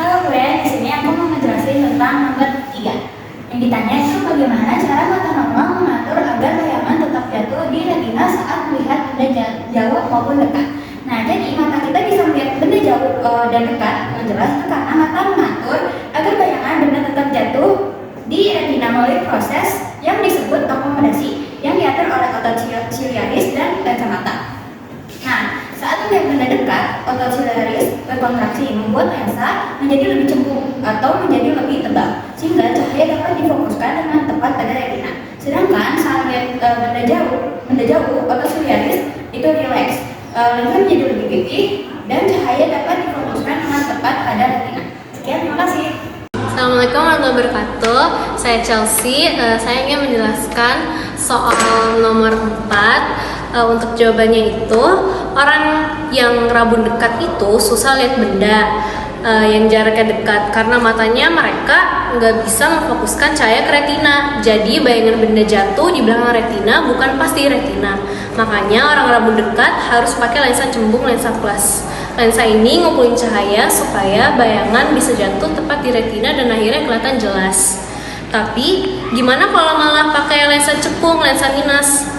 Halo Gwen, di sini aku mau ngejelasin tentang nomor 3. Yang ditanya itu bagaimana cara mata normal mengatur agar bayangan tetap jatuh di retina saat melihat benda jauh maupun dekat. Nah, jadi mata kita bisa melihat benda jauh dan dekat dengan jelas itu karena mata mengatur agar bayangan benda tetap jatuh di retina melalui proses yang disebut akomodasi yang diatur oleh otot siliaris dan kacamata. Nah, saat melihat benda dekat, otot siliaris berkontraksi membuat lensa menjadi lebih cembung atau menjadi lebih tebal, sehingga cahaya dapat difokuskan dengan tepat pada retina. Sedangkan saat melihat benda jauh, otot siliaris itu rileks, lensa menjadi lebih pipih dan cahaya dapat difokuskan dengan tepat pada retina. Sekian, terima kasih. Assalamualaikum warahmatullahi wabarakatuh. Saya Chelsea. Saya ingin menjelaskan soal nomor 4. Untuk jawabannya itu, orang yang rabun dekat itu susah lihat benda yang jaraknya dekat karena matanya mereka nggak bisa memfokuskan cahaya ke retina. Jadi bayangan benda jatuh di belakang retina, bukan pas di retina. Makanya orang rabun dekat harus pakai lensa cembung, lensa plus. Lensa ini ngumpulin cahaya supaya bayangan bisa jatuh tepat di retina dan akhirnya kelihatan jelas. Tapi gimana kalau malah pakai lensa cekung, lensa minus?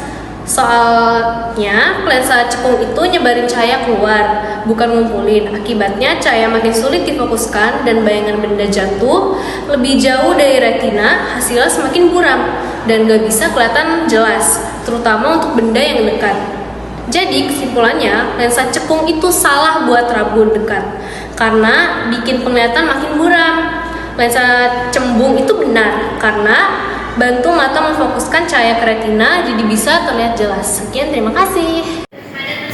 Soalnya lensa cekung itu nyebarin cahaya keluar, bukan ngumpulin. Akibatnya cahaya makin sulit difokuskan dan bayangan benda jatuh lebih jauh dari retina, hasilnya semakin buram dan gak bisa kelihatan jelas, terutama untuk benda yang dekat. Jadi kesimpulannya, lensa cekung itu salah buat rabun dekat karena bikin penglihatan makin buram. Lensa cembung itu benar karena bantu mata memfokuskan cahaya ke retina jadi bisa terlihat jelas. Sekian, terima kasih.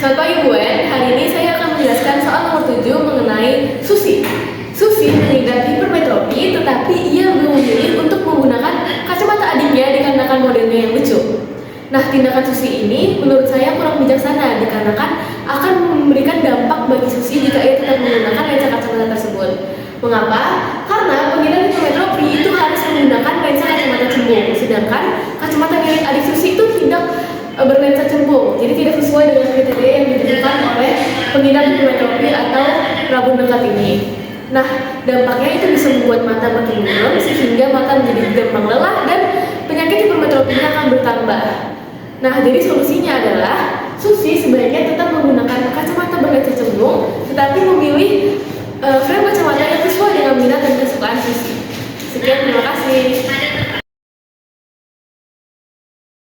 Selamat pagi Gwen, hari ini saya akan menjelaskan soal nomor 7 mengenai Susi. Susi mengidap hipermetropi tetapi ia belum memilih untuk menggunakan kacamata adiknya dikarenakan modelnya yang lucu. Nah, tindakan Susi ini menurut saya kurang bijaksana dikarenakan akan memberikan dampak bagi Susi jika ia tetap menggunakan lensa kacamata tersebut. Mengapa? Karena pengidap hipermetropi itu harus menggunakan lensa kacamata cembung, sedangkan kacamata milik adik Susi itu tidak berlensa cembung, jadi tidak sesuai dengan kriteria yang ditentukan oleh pengidap hipermetropi atau rabun dekat ini. Nah, dampaknya itu bisa membuat mata makin buram sehingga mata menjadi gampang lelah dan penyakit hipermetropinya akan bertambah. Nah, jadi solusinya adalah Susi sebaiknya tetap menggunakan kacamata berlensa cembung, tetapi memilih frame kacamata yang sesuai dengan minat dan kesukaan Susi. Sekian, terima kasih.